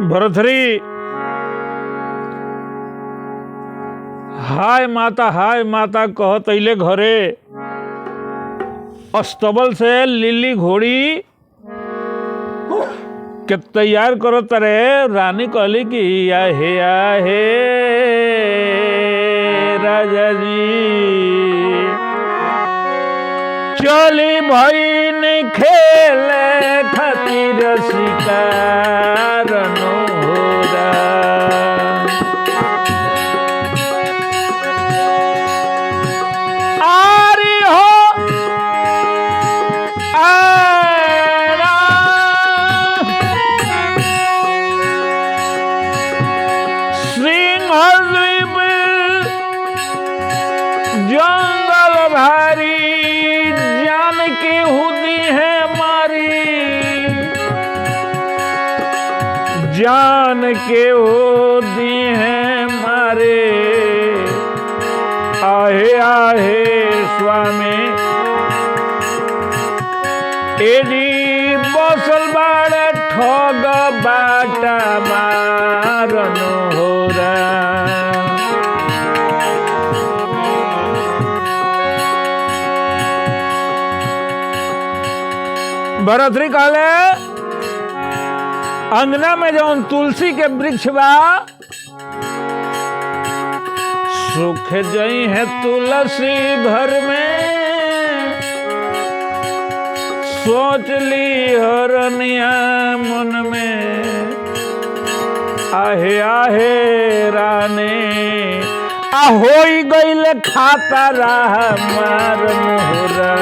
भरथरी हाय माता कहत अइले घरे। अस्तबल से लिली घोड़ी के तैयार करो तरे। रानी कहली कि आहे राजा जी चली भईन खेले खातिर शिकार नोरा। आरी हो आरा सिंहद्वीप जंगल भारी के हुदी है मारी। जान के हुदी है मारे। आहे स्वामी एजी बसल बाड़ ठग बाटा मारन हो भरथरी कहले अंगना में जौन तुलसी के वृक्ष बा सुख जई है तुलसी घर में। सोच ली हरनिया मन में। आहे राने होई गईले खाता रहा मार मोहरा।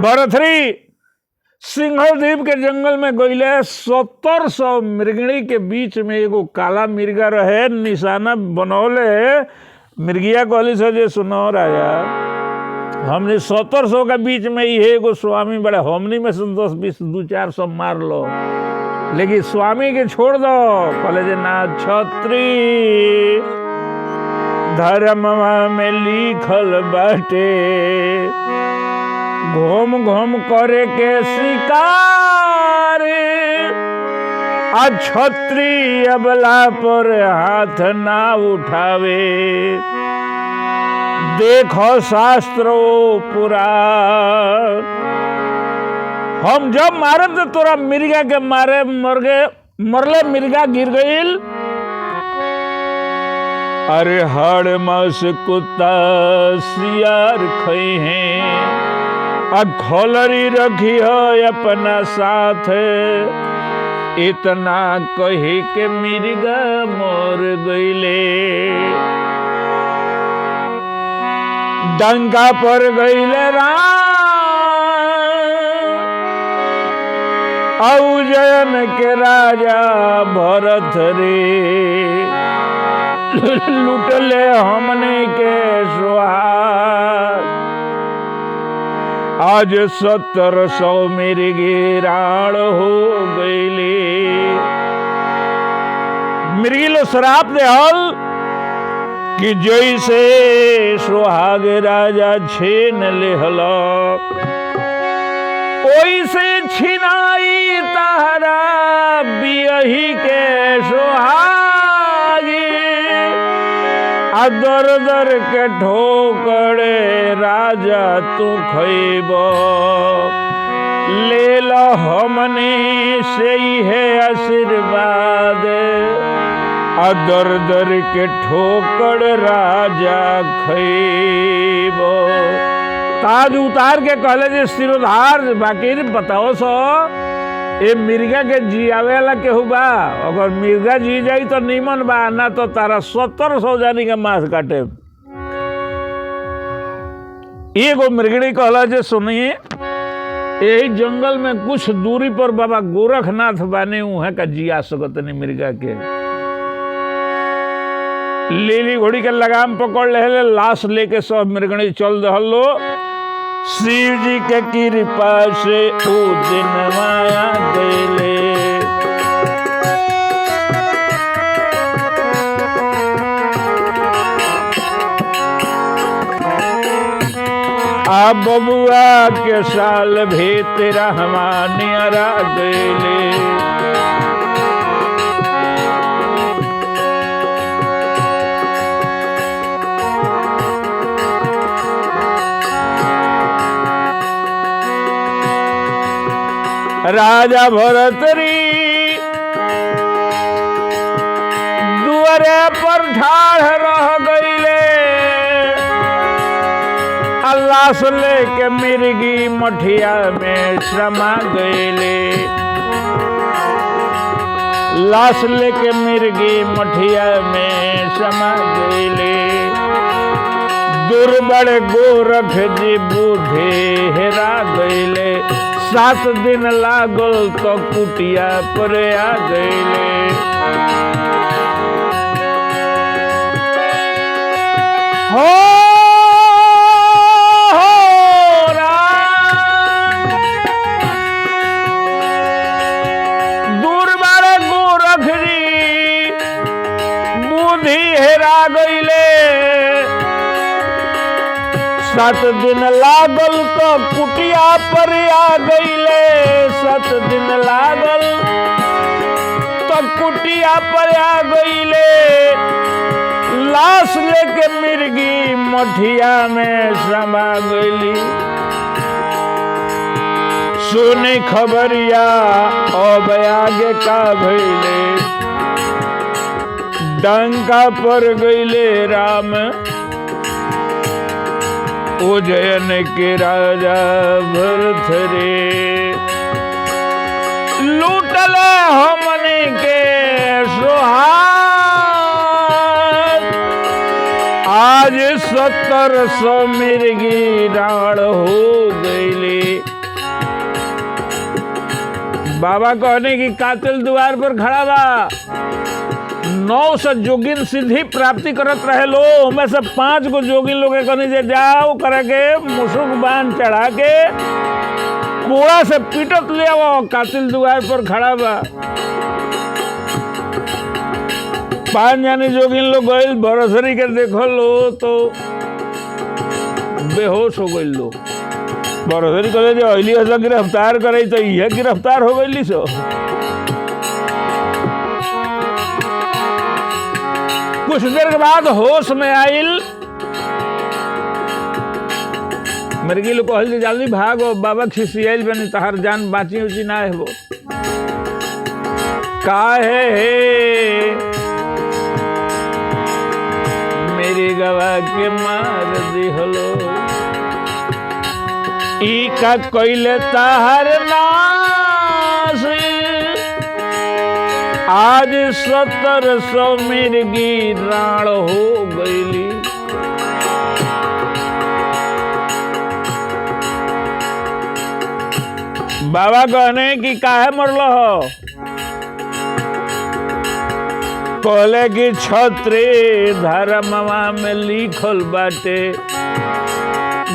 भरथरी सिंहद्वीप के जंगल में गईले। 1700 मृगणी के बीच में एगो काला मिर्गा रहे। निशाना बनौले। मिर्गिया कहली से जे सुनो राजा हमने 1700 के बीच में ही एगो स्वामी बड़े हमनी में से 10 20 200-400 मार लो लेकिन स्वामी के छोड़ दो। कहले जे ना छत्री धर्म में लिखल बाटे घूम घूम करे के शिकार। छत्री अबला पर हाथ ना उठावे। देखो शास्त्रो पुरा हम जब मारे तो तोरा मिर्गा के मारे मरले मिर्गा गिर गईल। अरे हाड़ मास कुत्ता सियार खई हैं। खोलरी रखी है अपना साथ। इतना कही के मिर्गा मोर गईले। डंका पर गईले उज्जैन के राजा भरत रे। लुटले हमने के सुहाग। आज 1700 मिर्गी राण हो गईली। मिर्गी लो श्राप दे हल कि जैसे सुहाग राजा छीन ले हलो ओइसे छिनाई तहरा बियही के सुहागी। दर दर के ठोकरे राजा तू खैब ले लो हमने से ही है आशीर्वाद, दर दर के ठोकर राजा खैबो। ताज उतार के कहले जे सिरोधार बाकी बताओ सो ए मिर्गा के जियावे वाला केहू बा? अगर मिर्गा जी जाई तो नीमन बा, ना तो तारा 1700 जानी के मांस काटे। एगो मृगणी कहला जे सुनिए, यही जंगल में कुछ दूरी पर बाबा गोरखनाथ बाने, उहे का जिया सकतनी मिर्गा के। लीली घोड़ी के लगाम पकड़ ले, लाश लेके सब मृगणी चल दहलो। शिव जी के कृपा से ओ दिन माया गले, आ बबुआ के साल भी तेरा हमारा गले। राजा भरतरी दुआरे पर ठाढ़ रह गईले, लाश लेके मिर्गी मठिया में समा गईले। लाश लेके मिर्गी मठिया में समा गईले। दुर्बड़ गोरख जी बुद्धि हेरा गईले, 7 दिन लागल तो कुटिया पर आ गईले। हो दुर्बड़ गोरख जी बुद्धि हेरा गईले, 7 दिन लागल तो कुटिया पर आ गईले। 7 दिन लागल तो कुटिया पर आ गईले। लाश लेके मिर्गी मठिया में समा गईली। सुनी खबरिया अब आगे का भइले, डंका पर गईले राम उज्जैन के राजा भरत रे। लूटले हमने के सुहाग, आज 1700 मिर्गी राण हो गईली। बाबा कहने की कातिल द्वार पर खड़ा बा, 900 जोगिन सिद्धि प्राप्ति करत रहे लो, उनमें से 5 गो जोगिन लोग कहने जे जाओ करके मुसुक बांध चढ़ा के कोड़ा से पीटत ले आओ। कातिल द्वार पर खड़ा बा। 5 जानी जोगिन लोग गइल, बरसरी के देखो लो तो बेहोश हो गइल लो। बरसरी कहले जे अइली हस गिरफ्तार करे तो यह गिरफ्तार हो गइली सो। कुछ देर के बाद होश में आइल, मृगी लोग कहल जल्दी भागो, बाबा खिसियाइल बनी तहार जान बाची उची ना है। वो काहे मेरी गवा के मार दिहलो, ई का कइले तहार नाश। आज 1700 मिर्गी राण हो गईली। बाबा कहने की काहे मरल हो? कहले कि क्षत्रिय धर्मवा में लिखल बाटे,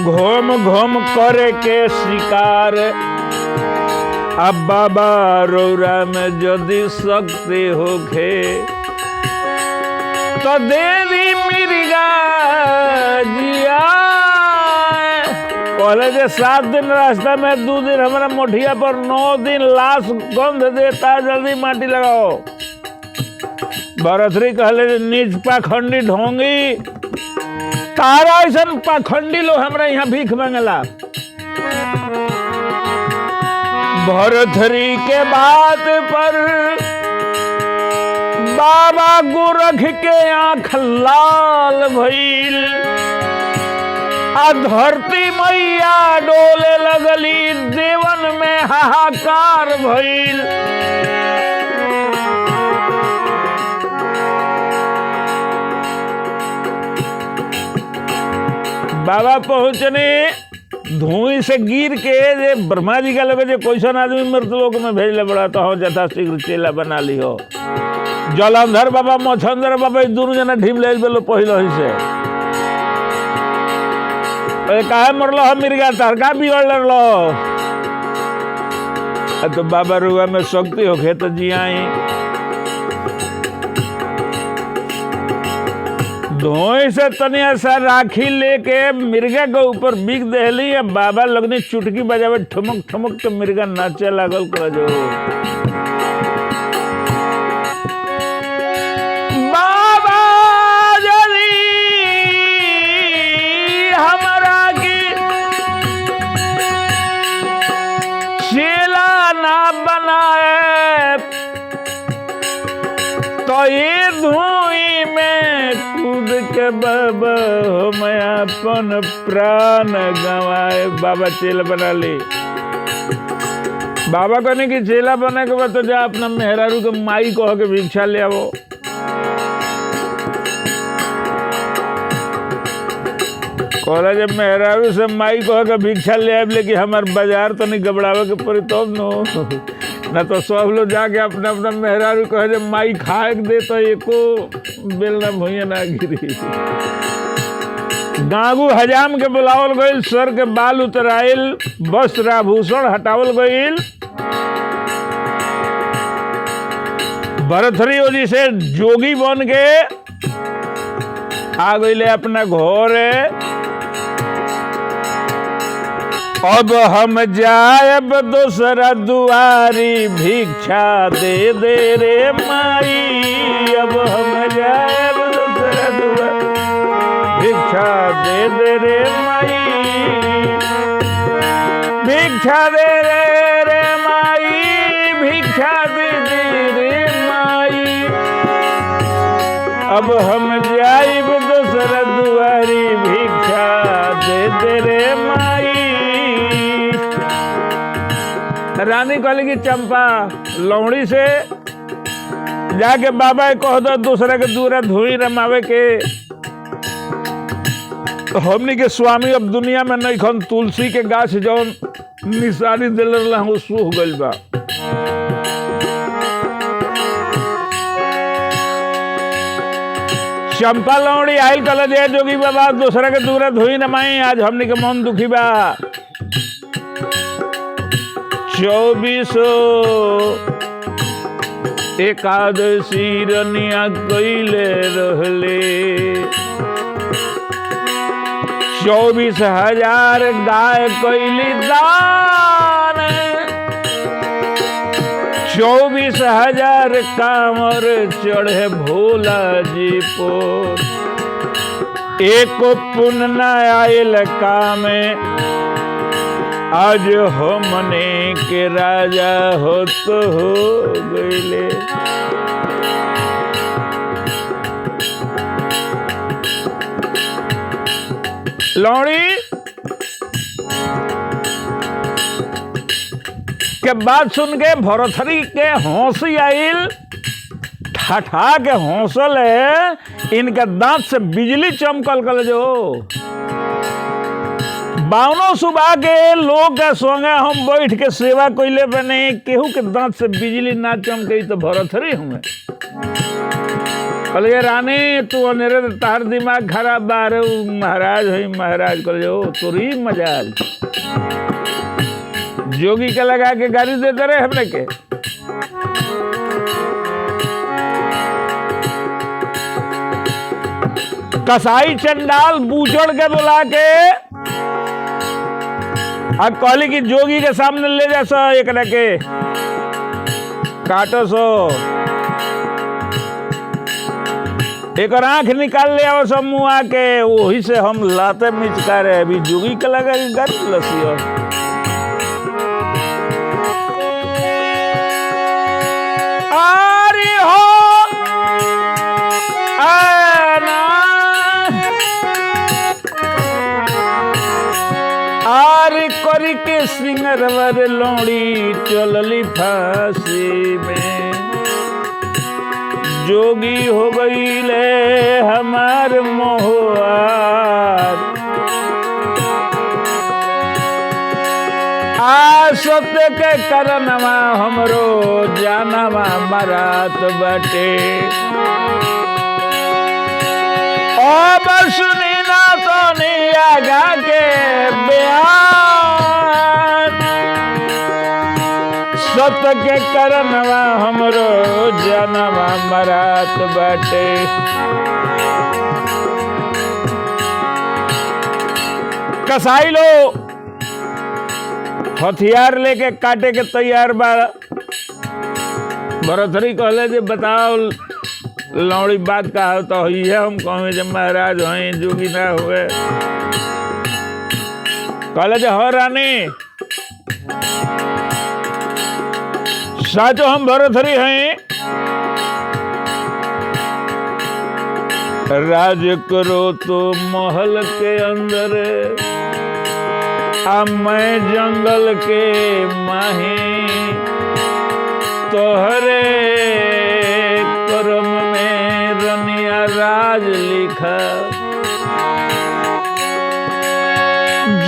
घूम घूम करे के शिकार। अब बाबा रौरा में यदि शक्ति होखे तो देवी मिर्गा जिया। कहले जे 7 दिन रास्ता में, 2 दिन हमारा मोठिया पर, 9 दिन लाश गंध देता, जल्दी माटी लगाओ। भरतरी कहले नीच पाखंडी ढोंगी, तारा ऐसा पाखंडी लोग हमरा यहाँ भीख मांगला। भरथरी के बात पर बाबा गोरख के आंख लाल भइल, आ धरती मैया डोले लगली, देवन में हाहाकार भइल। बाबा पहुंचने धुई से गिर के जे ब्रह्मा जी का लगे जे कैसन आदमी मृतलोक में भेजले बड़ा, तो हो जथा शीघ्र चेला बना ली हो। जलंधर बाबा मछंदर बाबा दोनों जना ढीम ले बेलो पहले ही से काहे मरलो हम मिर्गा तार का बिगड़ लो। तो बाबा रुआ में शक्ति होखे तो जियाई। धोई से तनिया सा राखी लेके मिर्गा के ऊपर बिग दहली, या बाबा लगनी चुटकी बजावे ठुमक ठुमक के मिर्गा नाचे लागल कर जो। बाबा जली हमारा की चेला ना बनाए, तो ये धुई में कूद के बाबा हम अपन प्राण गंवाए। बाबा चेला बना ली। बाबा कहने की चेला बने के बाद तो जा अपना मेहरारू के माई कह के भिक्षा ले आवो। कहला जब मेहरारू से माई कह के भिक्षा ले आए, लेकिन हमार बाजार तो नहीं गबड़ावे के पड़ी तब नो, ना तो सब लोग जाके अपना अपना मेहरारू कहे जब माई खाए के दे तो एको बेलना भुइया ना गिरी। गांगू हजाम के बुलावल गईल, सर के बाल उतराइल, वस्त्र आभूषण हटावल गईल। भरथरी ओजी से जोगी बन के आ गईले अपना घर। अब हम जायब दूसरा दुआरी, भिक्षा दे दे रे माई। अब हम जायब दूसरा दुआरी, भिक्षा दे दे रे माई। भिक्षा दे रे माई, भिक्षा दे रे माई। अब हम जायब दूसरा दुआरी, भिक्षा दे रे माई। रानी कहली कि चंपा लौड़ी से जाके बाबा कह दो दूसरे के दूरा धुई रमावे के। हमनी के स्वामी अब दुनिया में नहीं खन, तुलसी के गाछ जौन निशानी दिल सूख गइल बा। चंपा लौड़ी आयल कल जय जोगी बाबा दूसरा के दूरा धुई रमाई, आज हमनी के मन दुखी बा। 24 एकादशी रनिया कइले रहले, 24,000 गाय कइली दान, 24,000 कांवर चढ़े भोला जी पर। एको पुण्य न आयल कामे, आज हमने के राजा हो तो हो गईले। लौड़ी के बात सुन के भरथरी के हंसी आइल, ठठा के हौसल है, इनके दांत से बिजली चमकल कल जो। बावनों सुबह के लोग के संगे हम बैठ के सेवा कइले बने, केहू के दांत से बिजली ना चमके तो भरथरी हमें कहलिए रानी तू अनेरे तार दिमाग खराब बारे महाराज है महाराज कहलिए ओ तोरी मजाल जोगी के लगा के गाड़ी देते रहे हमने के। कसाई चंडाल बूचड़ के बुला के अब कहली कि जोगी के सामने ले जा सो एक के काटो सो एक आंख निकाल ले आओ सब मुँह आके वही से हम लाते मिचका रहे। अभी जोगी के लगा गाड़ी लसी मारी के सिंगरवर लौड़ी चलली फांसी में। जोगी हो गई ले हमार मोहवार, आ सत्य के करनवा हमरो जानवा मरात बटे। अब सुनी ना तो निया के बयान, सत्य के करनवा हमरो जानवा मरात बटे। कसाई लो हथियार लेके काटे के तैयार बा। भरथरी कहले जे बताओ लौड़ी बात का तो है, हम कहें जब महाराज हैं जोगी ना हुए। कहले जे हो रानी साचो हम भरथरी हैं, राज करो तो महल के अंदर, अब मैं जंगल के माही, तोहरे करम में रनिया राज लिखा।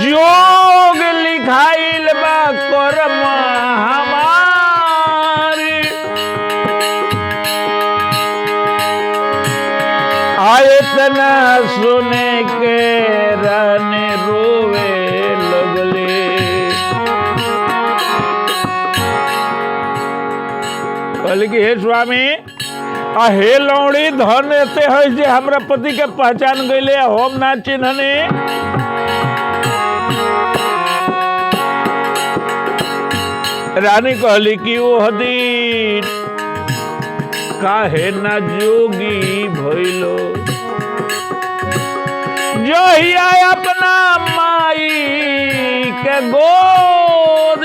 जोग लिखाइल बा करम हमारी, आयतना सुने के रानी रोवे लगले। कहले कि हे स्वामी हे लौड़ी धन एते है जे हमरा पति के पहचान गईले, हम ना चिन्हने। रानी कहली कि ओह दिन काहे ना जोगी भइलो, जहिया अपना माई के गोद,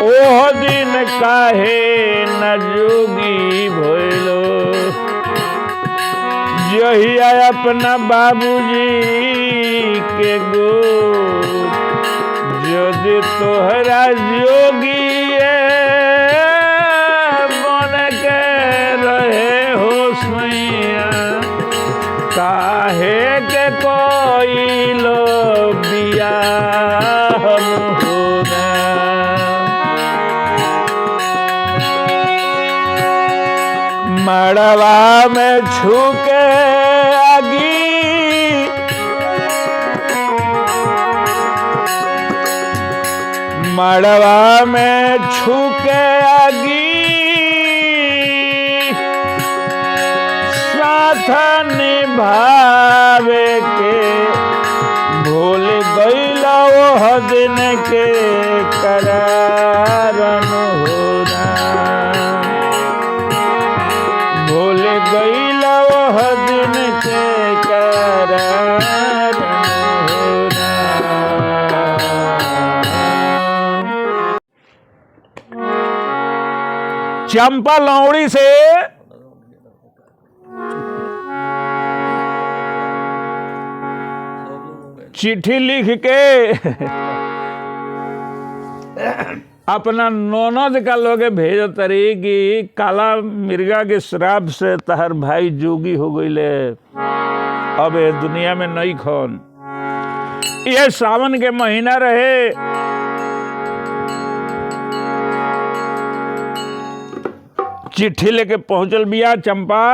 ओह दिन काहे न जोगी भइलो, जहिया अपना बाबूजी के गोद। यदि तोहरा जोगी बन के रहे हो सैया, काहे के कोई लो बियाह होना। मड़वा में छूके आगी, मड़वा में छूके आगी, साथ निभावे के भूल गईला ओह दिन के करारन होना। भूल गईला ओह दिन के करारन होना। चंपा लौड़ी से चिट्ठी लिख के अपना ननद का लोगे भेज तरी कि काला मिर्गा के श्राप से तहर भाई जोगी हो गईले, अब ये दुनिया में नहीं खन। ये सावन के महीना रहे, चिट्ठी लेके पहुंचल बिया चंपा।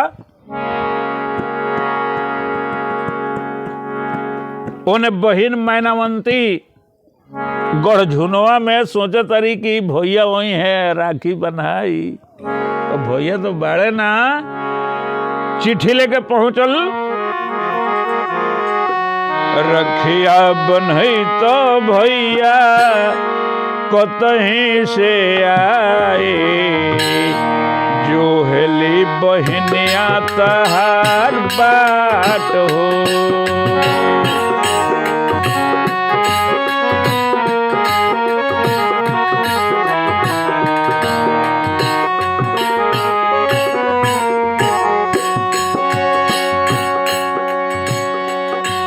ओने बहिन मैनावंती गढ़झुनवा में सोचे तरी कि भैया वही है राखी बन्हाई, तो भैया तो बड़े ना। चिट्ठी लेके पहुंचल, रखिया बन्हई तो भैया कतहीं से आए, जो हेली बहनिया तहार बाट हो।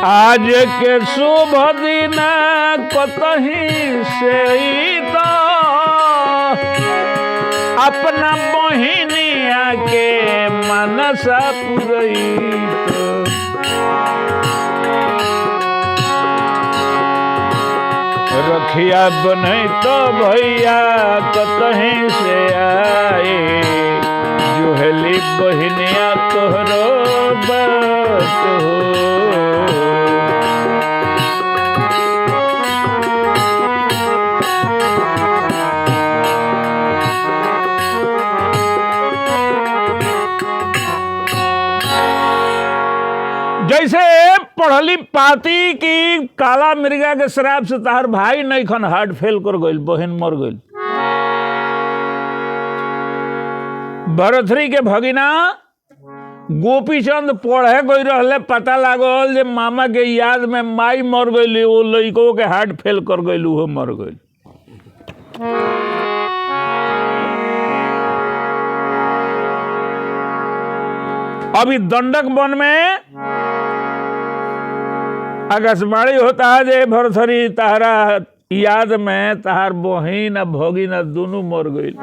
आज के शुभ दिन कतहीं से तो अपना बहिनिया के मनसा पुरैत। रखिया बनै तो भैया कतहीं से आए, जुहली बहिनिया तोहरो बात हो। जैसे पढ़ली पाती की काला मिर्गा के शराब से तहार भाई नहीं खन हार्ट फेल कर गइल, बहन मर गइल। भरथरी के भगिना गोपीचंद पढ़े गई रहले, पता लागल जे मामा के याद में माई मर गइल, वो लइको के हार्ट फेल कर गइल, वो मर गइल। अभी दंडक वन में आकाशवाणी होता है जे भरथरी तहरा याद में तहार बहिन आ भगिना दोनों मर गइल।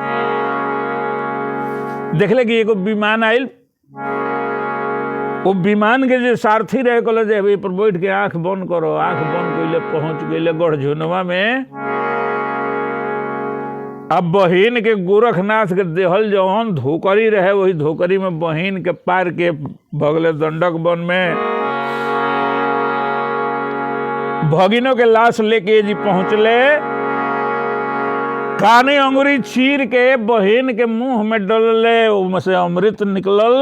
देखले कि एगो विमान आइल, वो विमान के जो सारथी रहे कहले जे अभी पर बैठ के आंख बंद करो। आंख बंद कइले पहुंच गइले गढ़झुनवा में। अब बहिन के गोरखनाथ के देहल जौन धोकरी रहे, वही धोकरी में बहिन के पार के भगले दंडक वन में। भगिनों के लाश लेके जी पहुंचले, कानी अंगुरी चीर के बहिन के मुंह में डलले, उसमें से अमृत निकलल।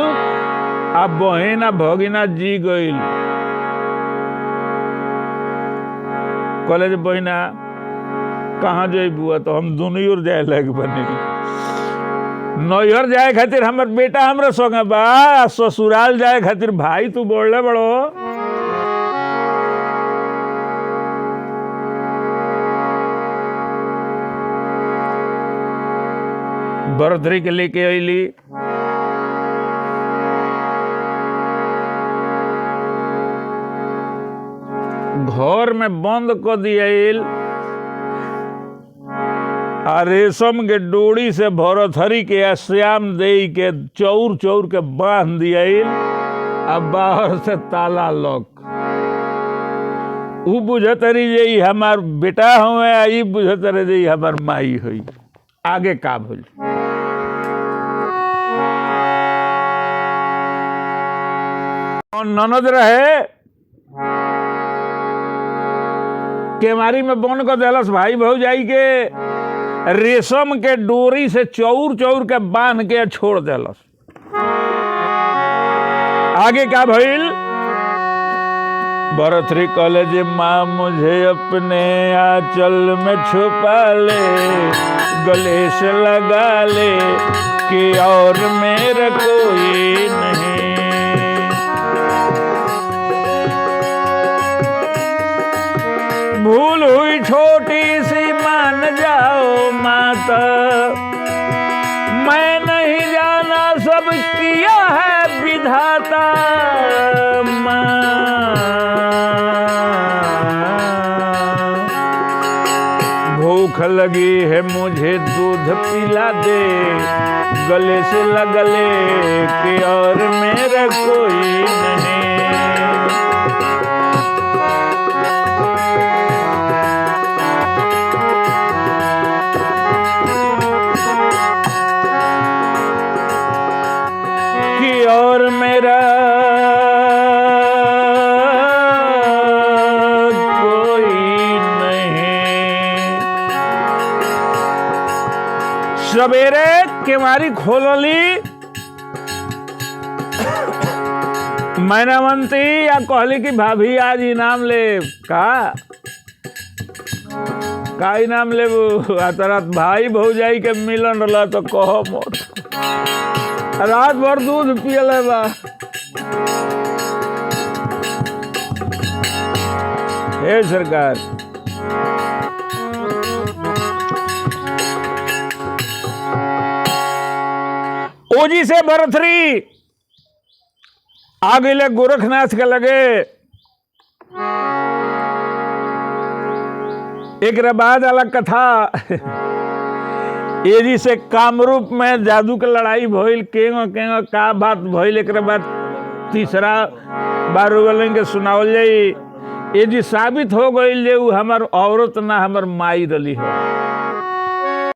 अब बहिन आ भगिना जी गइल। कहले जे बहिना कहाँ जइबू? तो हम दोनों ओर जाए लग बने। नैहर जाए खातिर हमर बेटा हमरा संगे बा, ससुराल जाए खातिर भाई तू बोलले बड़ो। भरथरी के लेके अइली। घर में बंद कर दियाइल आ रेशम के डोरी से भरथरी के श्याम दे के चौर चौर के बांध दियाइल। अब बाहर से ताला लॉक। ऊ बुझतरी जे हमार बेटा हुए, आई बुझतरे जे हमार माई हुई। आगे का भइल? ननद रहे केमारी में बन कर देलस भाई भौजाई के, रेशम के डोरी से चौर चौर के बांध के छोड़ देलस। आगे क्या भइल? भरथरी कहले जे माँ मुझे अपने आंचल में छुपा ले, गले से लगा ले कि और मेरा कोई नहीं। भूल हुई छोटी सी मान जाओ माता, मैं नहीं जाना सब किया है विधाता। भूख लगी है मुझे दूध पिला दे, गले से लगले कि और मेरा कोई नहीं। और मेरा कोई नहीं। सवेरे केवारी खोलली मैनावंती या कहली कि भाभी आज इनाम ले। का इनाम ले? रात भाई भौजाई के मिलन रहा तो कहो मोट रात भर दूध पियले बा। हे सरकार, ओजी से भरथरी आ गए गोरखनाथ के लगे। एक बाद वाला कथा एजी से कामरूप में जादू के लड़ाई भइल, केंगो केंगो का बात भइल। एक बाद तीसरा बार वाले के सुनावल जाई। एजी साबित हो गई जे उ हमार औरत ना हमार माई रली हो।